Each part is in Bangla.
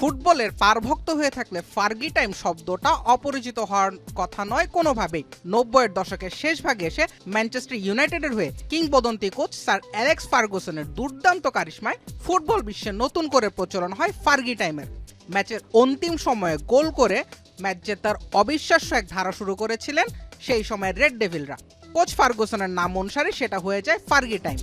ফুটবলের পারভক্ত হয়ে থাকলে ফার্গি টাইম শব্দটা অপরিচিত হওয়ার কথা নয় কোনোভাবেই। ৯০-এর দশকের শেষ ভাগে এসে ম্যানচেস্টার ইউনাইটেডের হয়ে কিংবদন্তি কোচ স্যার অ্যালেক্স ফার্গুসনের দুর্দান্ত কারিশমায় ফুটবল বিশ্বে নতুন করে প্রচলন হয় ফার্গি টাইমের। ম্যাচের অন্তিম সময়ে গোল করে ম্যাচ জেতার অবিশ্বাস্য এক ধারা শুরু করেছিলেন সেই সময় রেড ডেভিলরা। কোচ ফার্গুসনের নাম অনুসারে সেটা হয়ে যায় ফার্গি টাইম।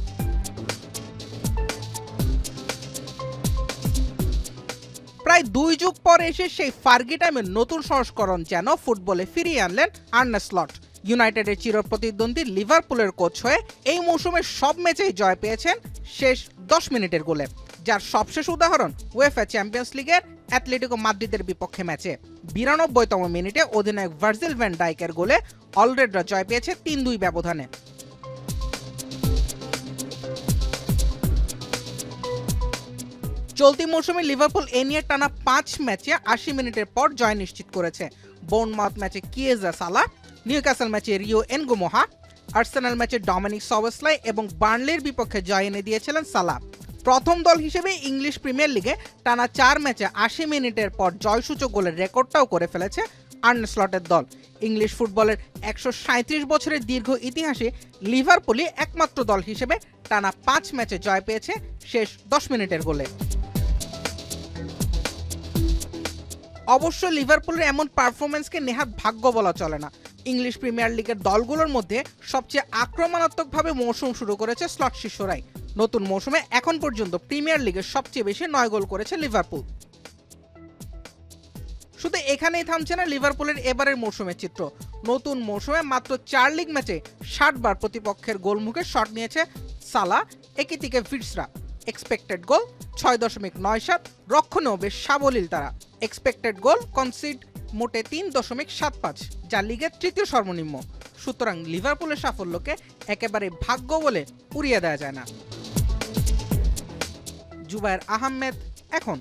প্রায় ২ যুগ পরে এসে সেই ফার্গি টাইমের নতুন সংস্করণ যেন ফুটবলে ফিরিয়ে আনলেন আর্নে স্লট। ইউনাইটেডের চিরপ্রতিদ্বন্দ্বী লিভারপুলের কোচ হয়ে এই মৌসুমের সব ম্যাচেই জয় পেয়েছেন শেষ ১০ মিনিটের গোলে, যার সবশেষ উদাহরণ উয়েফা চ্যাম্পিয়ন্স লিগের অ্যাটলেটিকো মাদ্রিদের বিপক্ষে ম্যাচে ৯২তম মিনিটে অধিনায়ক ভার্জিল ভ্যান ডাইকের গোলে অলরেডরা জয় পেয়েছে ৩-২ ব্যবধানে। চলতি মৌসুমে লিভারপুল এ নিয়ে টানা ৫ ম্যাচে ৮০ মিনিটের পর জয় নিশ্চিত করেছে। বোর্নমাউথ ম্যাচে কিয়েজা সালা, নিউক্যাসল ম্যাচে রিও এনগুমোহা, আর্সেনাল ম্যাচে ডমিনিক সবসলাই এবং বার্নলির বিপক্ষে জয় এনে দিয়েছিলেন সালা। প্রথম দল হিসেবে ইংলিশ প্রিমিয়ার লিগে টানা ৪ ম্যাচে ৮০ মিনিটের পর জয়সূচক গোলের রেকর্ডটাও করে ফেলেছে আর্নে স্লটের দল। ইংলিশ ফুটবলের ১৩৭ বছরের দীর্ঘ ইতিহাসে লিভারপুলই একমাত্র দল হিসেবে টানা ৫ ম্যাচে জয় পেয়েছে শেষ ১০ মিনিটের গোলে। অবশ্য লিভারপুলের এমন পারফরমেন্সকে নেহাত ভাগ্য বলা চলে না। ইংলিশ প্রিমিয়ার লিগের দলগুলোর মধ্যে সবচেয়ে আক্রমণাত্মকভাবে মৌসুম শুরু করেছে স্লট শিষ্যরাই। নতুন মৌসুমে এখন পর্যন্ত প্রিমিয়ার লিগের সবচেয়ে বেশি ৯ গোল করেছে লিভারপুল। শুধু এখানেই থামছে না লিভারপুলের এবারের মৌসুমের চিত্র। নতুন মৌসুমে মাত্র ৪ লিগ ম্যাচে ৬০ বার প্রতিপক্ষের গোলমুখে শট নিয়েছে সালা, একই দিকে ভিটসরা। এক্সপেক্টেড গোল ৬.৯৭, রক্ষণেও বেশ সাবলীল তারা। এক্সপেক্টেড গোল কনসিড মোটে ৩.৭৫, যা লিগের তৃতীয় সর্বনিম্ন। সুতরাং লিভারপুলের সাফল্যকে একেবারে ভাগ্য বলে উড়িয়ে দেওয়া যায় না। জুবায়ের আহমেদ, এখন।